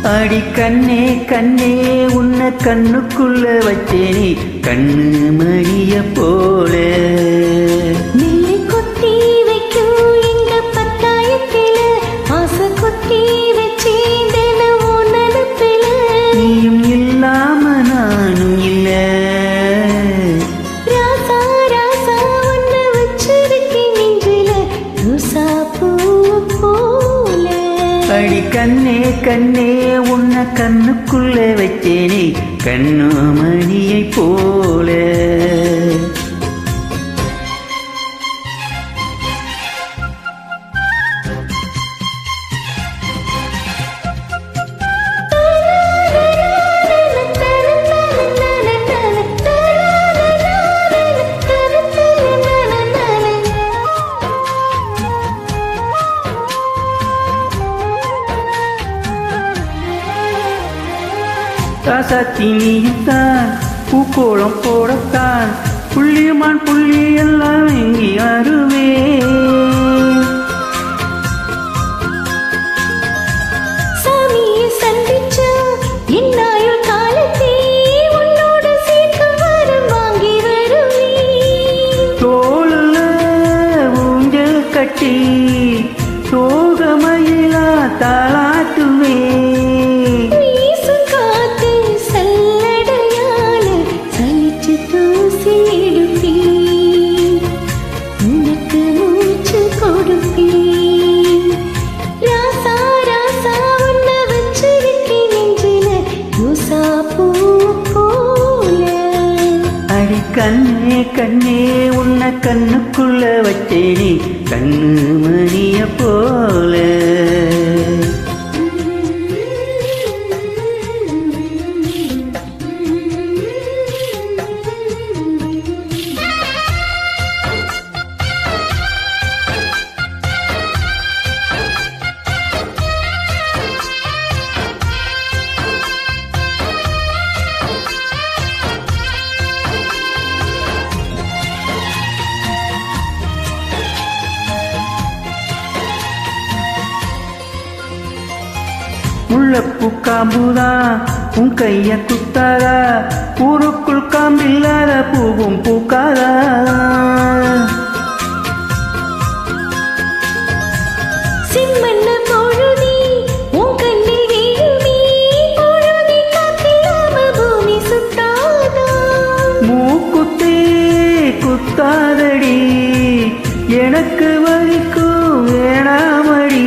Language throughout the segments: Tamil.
அடி கண்ணே கண்ணே உன்னை கண்ணுக்குள்ள வச்சேனே கண்ணு மணிய போல நெல்லி கொத்தி வைக்கும் எங்க பத்தாயத்தில ஆசை கொத்தி வச்சேன் உனப்பில நீயும் இல்லாம நானும் இல்ல ராசா ராசா உன்னை வச்சிருக்கேன் நெஞ்சில ரோசா பூ போல அடி கண்ணே கண்ணே உன்னை கண்ணுக்குள்ள வச்சேனே கண்ணு மணியை போல ராசாத்தி நீத்தான் பூக்கோளம் போடத்தான் புள்ளிமான் புள்ளி எல்லாம் எங்கி அருவே சாமியை சந்திச்ச என்னாயுள் காலத்தே உன்னோட சேர்த்து வரம் வாங்கி வருவே தோளுல ஊஞ்சல் கட்டி சோகமயிலா தாளாட்டுவே அடி கண்ணே கண்ணே உன்னை கண்ணுக்குள்ள வச்சேனே கண்ணு மணிய போல முள்ளப்பூ காம்புதா உன் கைய குத்தாரா ஊருக்குள் காம்பில்லாத பூவும் பூக்காரா சிம்மன்ன பொழுதி உன் கண்ணில் வீழுமே பொழுதி காத்தில்லாம பூமி சுத்தாதா மூக்குத்தே குத்தாதடி எனக்கு வலிக்கும் வேணாமடி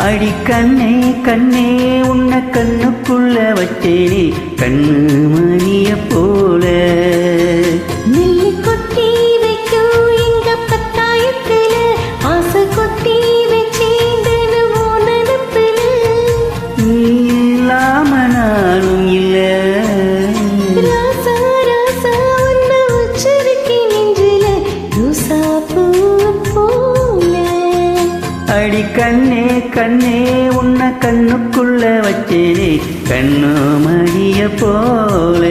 அடி கண்ணே கண்ணே உன்னை கண்ணுக்குள்ள வச்சேனே கண்ணு மணிய போல நெல்லி கொத்தி வைக்கும் எங்க பத்தாயத்தில ஆசை கொத்தி வச்சேன் உனப்பில நீ இல்லாம நானும் இல்ல ராசா ராசா உன்னை வச்சிருக்கேன் நெஞ்சில ரோசா பூ போல அடி கண்ணே கண்ணே உன்னை கண்ணுக்குள்ள வச்சேனே கண்ணு மணிய போல